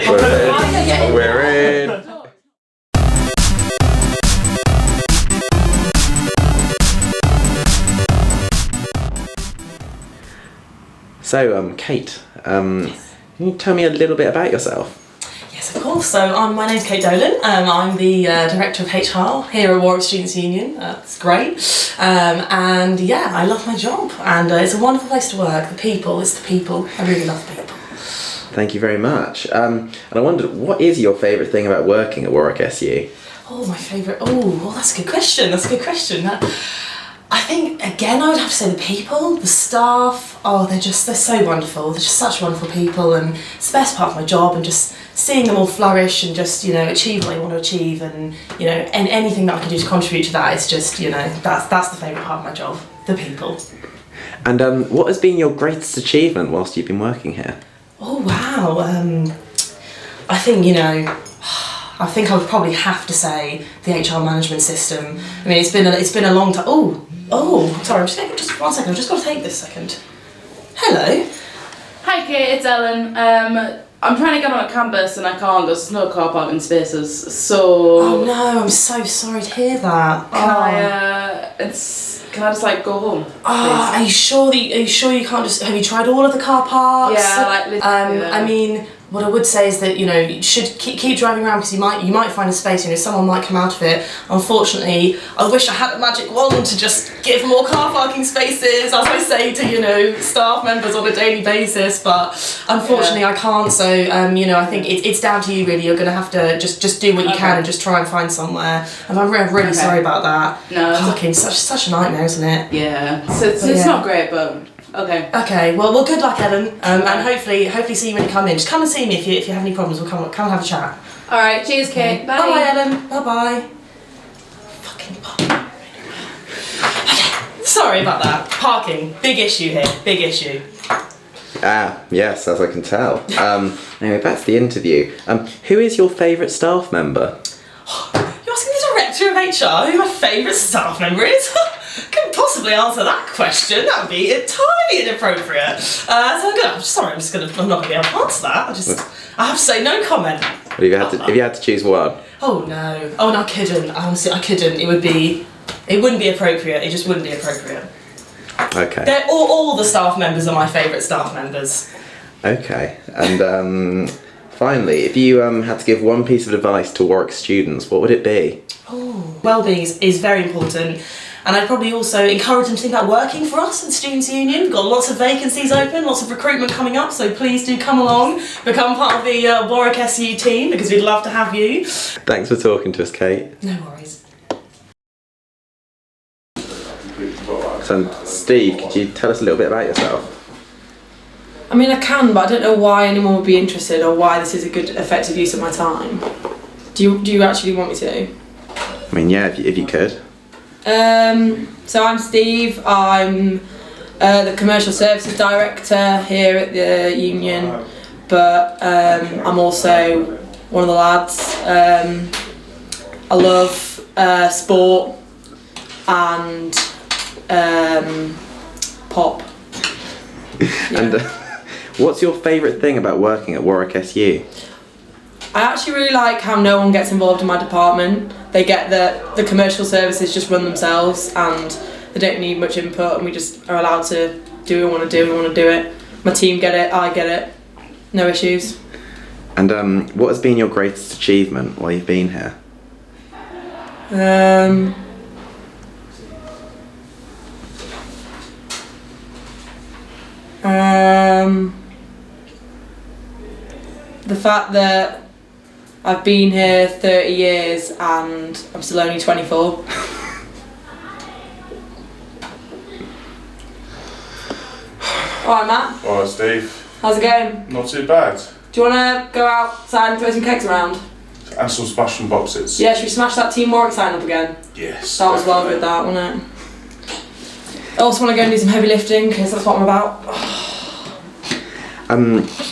right. We're in. So, Kate, can you tell me a little bit about yourself? Yes, of course. So my name's Kate Dolan. I'm the Director of HR here at Warwick Students' Union. It's great. And yeah, I love my job. And it's a wonderful place to work. The people, it's the people. I really love people. Thank you very much. And I wondered, what is your favourite thing about working at Warwick SU? Oh, my favourite. Oh, well, that's a good question. I think, again, I would have to say the people, the staff. Oh, they're so wonderful. They're just such wonderful people, and it's the best part of my job, and just seeing them all flourish and just, achieve what they want to achieve, and, and anything that I can do to contribute to that, it's just, that's the favourite part of my job, the people. And what has been your greatest achievement whilst you've been working here? Oh, wow. I think I would probably have to say the HR management system. I mean, it's been a long time. Oh, sorry, just 1 second, I've just got to take this second. Hello. Hi Kate, it's Ellen. I'm trying to get on a campus and I can't, there's no car parking spaces, so... Oh no, I'm so sorry to hear that. Can I just go home? Are you sure you can't just, have you tried all of the car parks? Yeah, I mean, what I would say is that, you should keep driving around, because you might find a space, someone might come out of it. Unfortunately, I wish I had a magic wand to just give more car parking spaces, as I say to, staff members on a daily basis, but unfortunately I can't, so, I think it's down to you really. You're going to have to just do what you can and just try and find somewhere. And I'm really sorry about that. No. Parking's such a nightmare, isn't it? Yeah. So it's not great, but... Okay. Okay. Well, good luck, Ellen, and hopefully see you when you come in. Just come and see me if you have any problems. We'll come and have a chat. All right. Cheers, Kate. Bye. Bye, Ellen. Bye. Fucking parking. Okay. Sorry about that. Parking. Big issue here. Big issue. Yes, as I can tell. Anyway, back to the interview. Who is your favourite staff member? You're asking the Director of HR who my favourite staff member is? Couldn't possibly answer that question. That would be entirely inappropriate. I'm not going to be able to answer that. I have to say no comment. If you had to choose one. Oh no, I couldn't. Honestly, I couldn't. It wouldn't be appropriate. It just wouldn't be appropriate. Okay. All the staff members are my favourite staff members. Okay, and finally, if you had to give one piece of advice to Warwick students, what would it be? Oh, well-being is very important. And I'd probably also encourage them to think about working for us at the Students' Union. We've got lots of vacancies open, lots of recruitment coming up, so please do come along, become part of the Warwick SU team, because we'd love to have you. Thanks for talking to us, Kate. No worries. So, Steve, could you tell us a little bit about yourself? I mean, I can, but I don't know why anyone would be interested or why this is a good, effective use of my time. Do you actually want me to? I mean, yeah, if you could. So I'm Steve. I'm the Commercial Services Director here at the Union, but I'm also one of the lads. I love sport and pop. Yeah. And what's your favourite thing about working at Warwick SU? I actually really like how no one gets involved in my department. They get the commercial services just run themselves and they don't need much input, and we just are allowed to do what we want to do it. My team get it, I get it, no issues. And what has been your greatest achievement while you've been here? The fact that I've been here 30 years and I'm still only 24. Alright, Matt. Alright, Steve. How's it going? Not too bad. Do you want to go outside and throw some kegs around? And some smashing boxes. Yeah, should we smash that Team Warwick sign up again? Yes. That was well good, that, wasn't it? I also want to go and do some heavy lifting because that's what I'm about.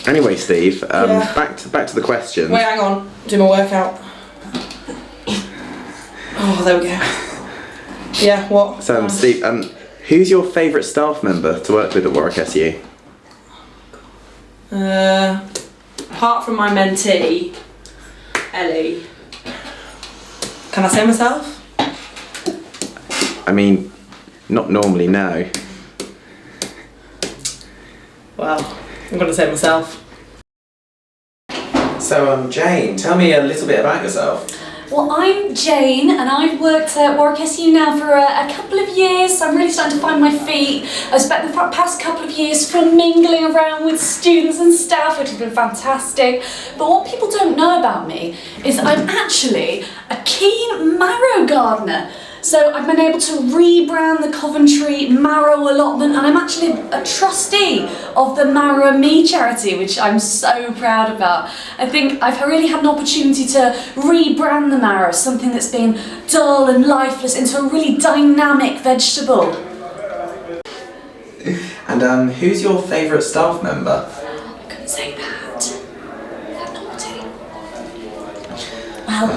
Anyway, Steve, Yeah. back to the questions. Wait, hang on. Do my workout. Oh, there we go. Yeah, what? So, Steve, who's your favourite staff member to work with at Warwick SU? Apart from my mentee, Ellie, can I say myself? I mean, not normally, no. Well, I'm going to say myself. So, Jane, tell me a little bit about yourself. Well, I'm Jane and I've worked at Warwick SU now for a couple of years, so I'm really starting to find my feet. I've spent the past couple of years mingling around with students and staff, which has been fantastic. But what people don't know about me is I'm actually a keen marrow gardener. So I've been able to rebrand the Coventry Marrow Allotment, and I'm actually a trustee of the Marrow Me charity, which I'm so proud about. I think I've really had an opportunity to rebrand the marrow, something that's been dull and lifeless, into a really dynamic vegetable. And who's your favourite staff member? I couldn't say that. They're naughty. Well,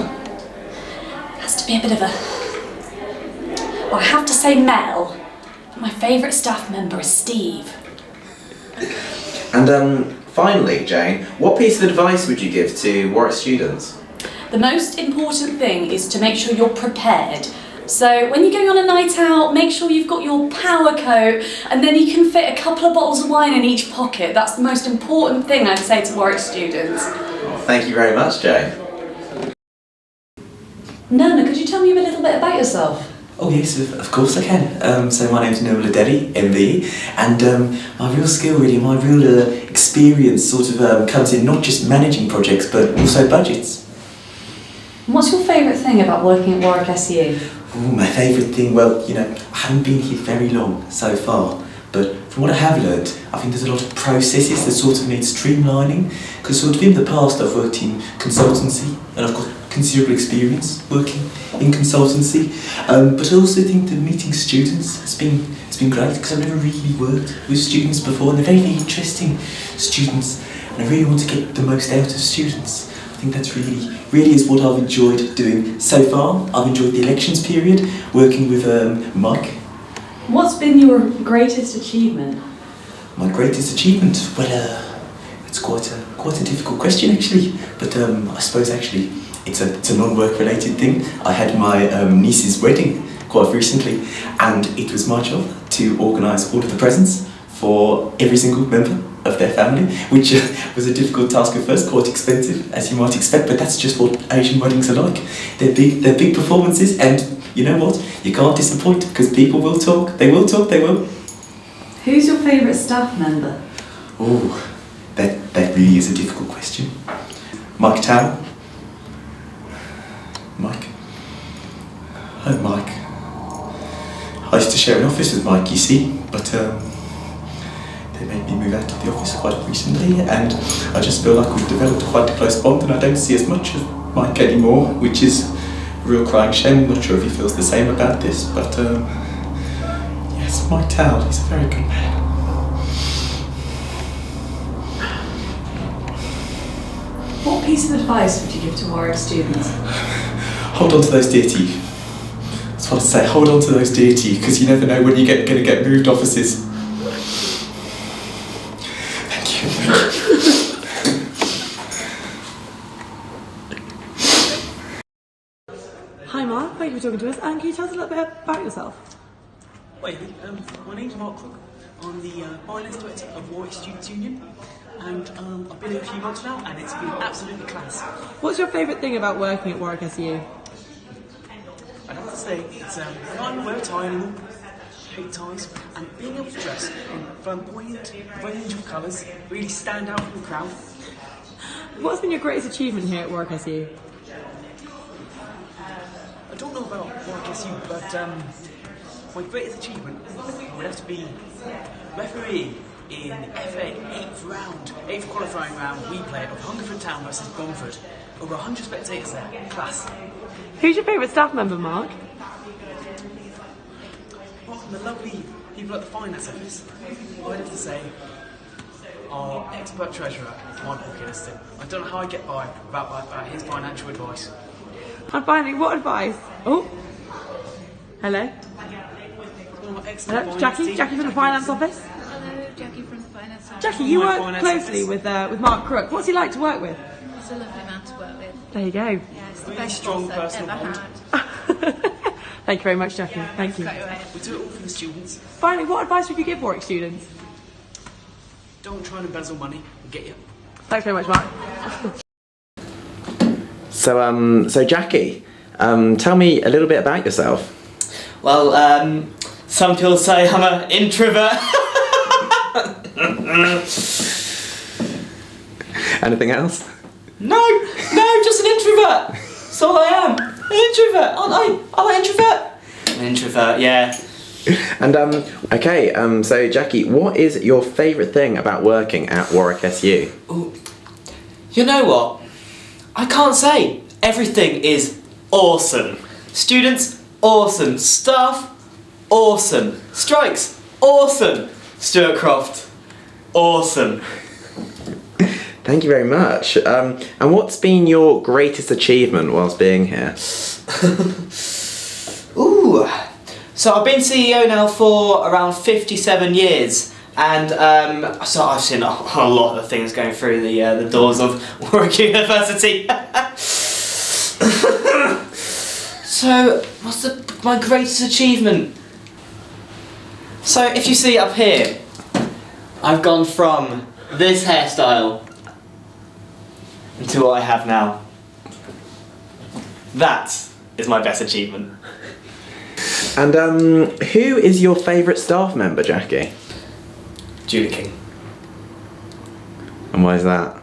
it has to be a bit of a... Well, I have to say Mel. My favourite staff member is Steve. And finally, Jane, what piece of advice would you give to Warwick students? The most important thing is to make sure you're prepared. So when you're going on a night out, make sure you've got your power coat, and then you can fit a couple of bottles of wine in each pocket. That's the most important thing I'd say to Warwick students. Well, thank you very much, Jane. Nona, could you tell me a little bit about yourself? Oh yes, of course I can. So my name's Nola Deddy, MV, and my real skill really, my real experience sort of comes in not just managing projects but also budgets. And what's your favourite thing about working at Warwick SU? Ooh, my favourite thing, well, you know, I haven't been here very long so far, but from what I have learned, I think there's a lot of processes that sort of need streamlining, because sort of in the past I've worked in consultancy and I've got considerable experience working in consultancy, but I also think that meeting students has been great, because I've never really worked with students before, and they're very, very interesting students, and I really want to get the most out of students. I think that's really is what I've enjoyed doing so far. I've enjoyed the elections period, working with Mike. What's been your greatest achievement? My greatest achievement? Well, it's quite a difficult question actually, but I suppose actually it's a non-work related thing. I had my niece's wedding quite recently, and it was my job to organise all of the presents for every single member of their family, which was a difficult task at first, quite expensive as you might expect, but that's just what Asian weddings are like. They're big performances, and you know what? You can't disappoint, because people will talk. They will talk, they will. Who's your favourite staff member? Oh, that really is a difficult question. Mike Tower. Mike. Oh, Mike. I used to share an office with Mike, you see, but they made me move out of the office quite recently, and I just feel like we've developed quite a close bond, and I don't see as much of Mike anymore, which is a real crying shame. I'm not sure if he feels the same about this, but yes, Mike Tower, he's a very good man. What piece of advice would you give to Warwick students? Hold on to those dear teeth. That's what I say, hold on to those dear teeth, because you never know when you're going to get moved offices. Thank you. Hi Mark, thank you for talking to us, and can you tell us a little bit about yourself? Well, my name's Mark Crook. I'm the finance director of Warwick Students' Union, and I've been here a few months now, and it's been absolutely class. What's your favourite thing about working at Warwick SU? I'd have to say it's not having to wear a tie anymore, hate ties, and being able to dress in flamboyant range of colours, really stand out from the crowd. What's been your greatest achievement here at Warwick SU? I don't know about Warwick SU, but my greatest achievement would have to be referee in FA 8th qualifying round we played of Hungerford Town versus Bromford. Over 100 spectators there, class. Who's your favourite staff member, Mark? Apart from the lovely people at the finance office, I'd have to say our expert treasurer, Michael Killiston. I don't know how I get by without his financial advice. And finally, what advice? Oh, hello. One of my excellent Hello, finance Jackie from the finance office. Hello, Jackie from the finance Jackie, you My work fine closely with Mark Crook. What's he like to work with? He's a lovely man to work with. There you go. Yeah, it's the Really best strong boss I've personal ever bond. had. Thank you very much, Jackie. Thank you. Go away. We do it all for the students. Finally, what advice would you give Warwick students? Don't try and embezzle money. We'll get you. Thanks very much, Mark. So Jackie, tell me a little bit about yourself. Well, some people say I'm an introvert. Anything else? No, just an introvert. That's all I am. An introvert, aren't I? Am I an introvert? An introvert, yeah. And okay, so Jackie, what is your favourite thing about working at Warwick SU? Ooh. You know what? I can't say. Everything is awesome. Students, awesome. Staff, awesome. Strikes, awesome. Stuart Croft, awesome. Thank you very much. And what's been your greatest achievement whilst being here? Ooh. So I've been CEO now for around 57 years. And so I've seen a lot of things going through the doors of Warwick University. So, what's my greatest achievement? So, if you see up here, I've gone from this hairstyle to what I have now. That is my best achievement. And who is your favourite staff member, Jackie? Julie King. And why is that?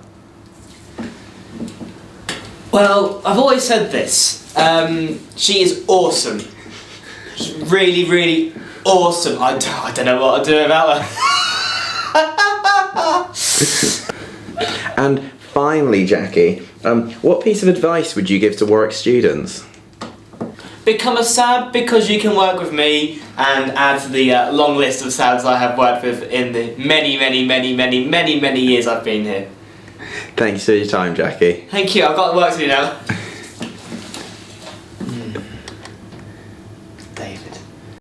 Well, I've always said this. She is awesome. She's really, really awesome. I don't know what I'll do about her. And finally, Jackie, what piece of advice would you give to Warwick students? Become a Sabb because you can work with me and add to the long list of Sabbs I have worked with in the many years I've been here. Thanks for your time, Jackie. Thank you, I've got work to do now.